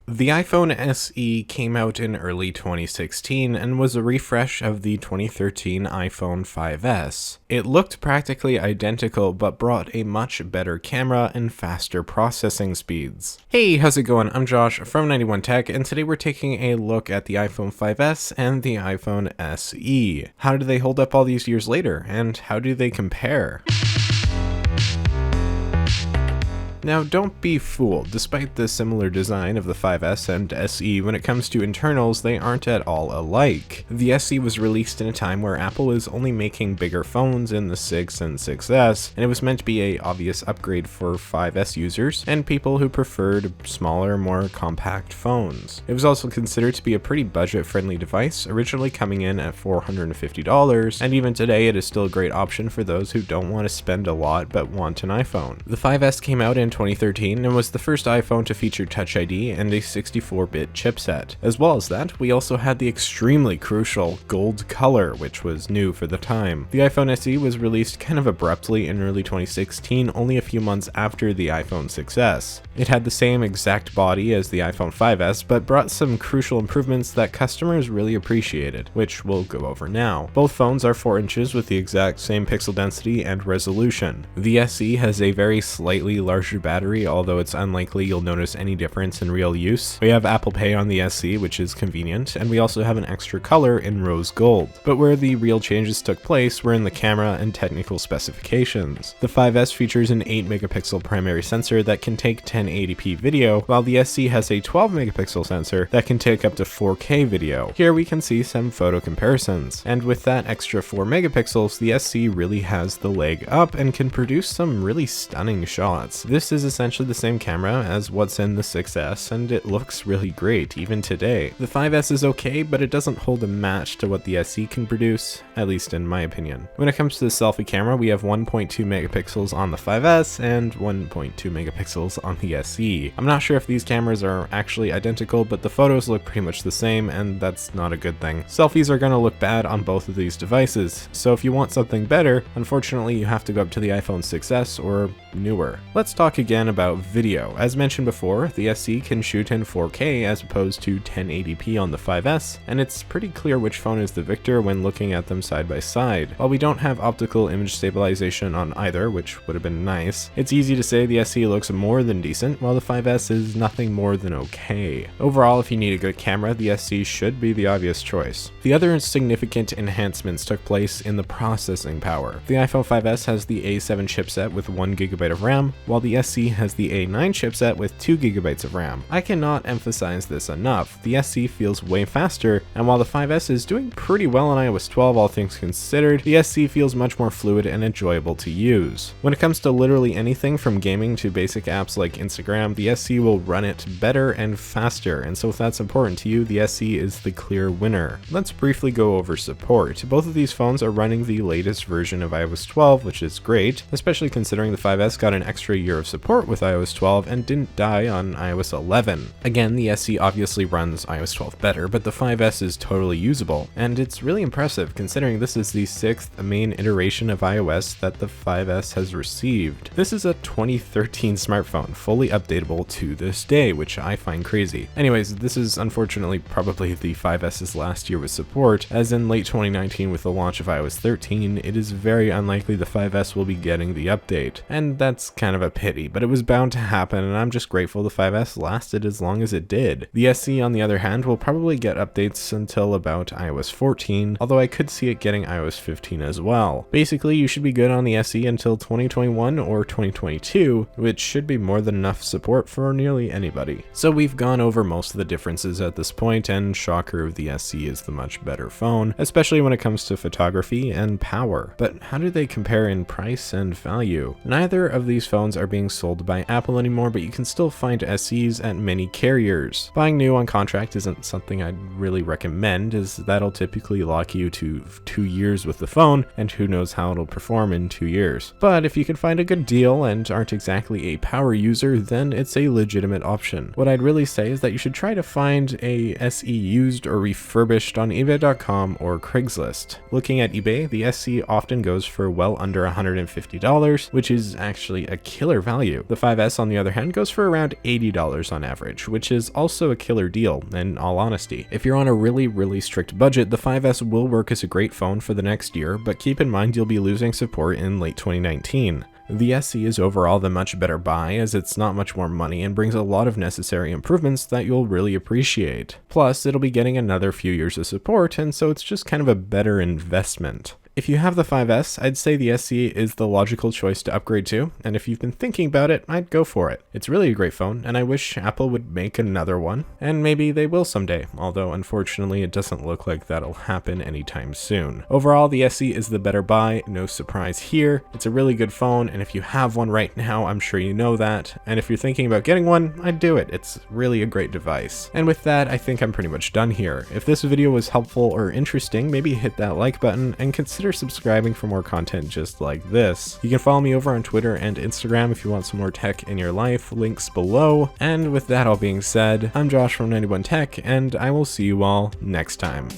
The iPhone SE came out in early 2016 and was a refresh of the 2013 iPhone 5S. It looked practically identical but brought a much better camera and faster processing speeds. Hey, how's it going? I'm Josh from 91 Tech, and today we're taking a look at the iPhone 5S and the iPhone SE. How do they hold up all these years later, and how do they compare? Now, don't be fooled. Despite the similar design of the 5S and SE, when it comes to internals, they aren't at all alike. The SE was released in a time where Apple was only making bigger phones in the 6 and 6S, and it was meant to be an obvious upgrade for 5S users and people who preferred smaller, more compact phones. It was also considered to be a pretty budget-friendly device, originally coming in at $450, and even today it is still a great option for those who don't want to spend a lot but want an iPhone. The 5S came out in 2013 and was the first iPhone to feature Touch ID and a 64-bit chipset. As well as that, we also had the extremely crucial gold color, which was new for the time. The iPhone SE was released kind of abruptly in early 2016, only a few months after the iPhone 6S. It had the same exact body as the iPhone 5S, but brought some crucial improvements that customers really appreciated, which we'll go over now. Both phones are 4 inches with the exact same pixel density and resolution. The SE has a very slightly larger battery, although it's unlikely you'll notice any difference in real use. We have Apple Pay on the SE, which is convenient, and we also have an extra color in rose gold. But where the real changes took place were in the camera and technical specifications. The 5S features an 8 megapixel primary sensor that can take 1080p video, while the SE has a 12 megapixel sensor that can take up to 4K video. Here we can see some photo comparisons, and with that extra 4 megapixels, the SE really has the leg up and can produce some really stunning shots. This is essentially the same camera as what's in the 6S, and it looks really great even today. The 5S is okay, but it doesn't hold a match to what the SE can produce, at least in my opinion. When it comes to the selfie camera, we have 1.2 megapixels on the 5S and 1.2 megapixels on the SE. I'm not sure if these cameras are actually identical, but the photos look pretty much the same, and that's not a good thing. Selfies are gonna look bad on both of these devices, so if you want something better, unfortunately you have to go up to the iPhone 6S or newer. Let's talk again about video. As mentioned before, the SE can shoot in 4K as opposed to 1080p on the 5S, and it's pretty clear which phone is the victor when looking at them side by side. While we don't have optical image stabilization on either, which would have been nice, it's easy to say the SE looks more than decent, while the 5S is nothing more than okay. Overall, if you need a good camera, the SE should be the obvious choice. The other significant enhancements took place in the processing power. The iPhone 5S has the A7 chipset with 1 GB of RAM, while the SE has the A9 chipset with 2 GB of RAM. I cannot emphasize this enough. The SE feels way faster, and while the 5S is doing pretty well on iOS 12 all things considered, the SE feels much more fluid and enjoyable to use. When it comes to literally anything from gaming to basic apps like Instagram, the SE will run it better and faster, and so if that's important to you, the SE is the clear winner. Let's briefly go over support. Both of these phones are running the latest version of iOS 12, which is great, especially considering the 5S got an extra year of support with iOS 12 and didn't die on iOS 11. Again, the SE obviously runs iOS 12 better, but the 5S is totally usable, and it's really impressive considering this is the 6th main iteration of iOS that the 5S has received. This is a 2013 smartphone, fully updatable to this day, which I find crazy. Anyways, this is unfortunately probably the 5S's last year with support, as in late 2019 with the launch of iOS 13, it is very unlikely the 5S will be getting the update, and that's kind of a pity, but it was bound to happen, and I'm just grateful the 5S lasted as long as it did. The SE, on the other hand, will probably get updates until about iOS 14, although I could see it getting iOS 15 as well. Basically, you should be good on the SE until 2021 or 2022, which should be more than enough support for nearly anybody. So we've gone over most of the differences at this point, and shocker, the SE is the much better phone, especially when it comes to photography and power. But how do they compare in price and value? Neither of these phones are being sold by Apple anymore, but you can still find SEs at many carriers. Buying new on contract isn't something I'd really recommend, as that'll typically lock you to 2 years with the phone, and who knows how it'll perform in 2 years. But if you can find a good deal and aren't exactly a power user, then it's a legitimate option. What I'd really say is that you should try to find a SE used or refurbished on eBay.com or Craigslist. Looking at eBay, the SE often goes for well under $150, which is actually actually a killer value. The 5S on the other hand goes for around $80 on average, which is also a killer deal in all honesty. If you're on a really strict budget, the 5S will work as a great phone for the next year, but keep in mind you'll be losing support in late 2019. The SE is overall the much better buy, as it's not much more money and brings a lot of necessary improvements that you'll really appreciate. Plus, it'll be getting another few years of support, and so it's just kind of a better investment. If you have the 5S, I'd say the SE is the logical choice to upgrade to, and if you've been thinking about it, I'd go for it. It's really a great phone, and I wish Apple would make another one, and maybe they will someday, although unfortunately it doesn't look like that'll happen anytime soon. Overall, the SE is the better buy, no surprise here. It's a really good phone, and if you have one right now, I'm sure you know that, and if you're thinking about getting one, I'd do it. It's really a great device. And with that, I think I'm pretty much done here. If this video was helpful or interesting, maybe hit that like button and consider subscribing for more content just like this. You can follow me over on Twitter and Instagram if you want some more tech in your life, links below. And with that all being said, I'm Josh from 91 Tech, and I will see you all next time.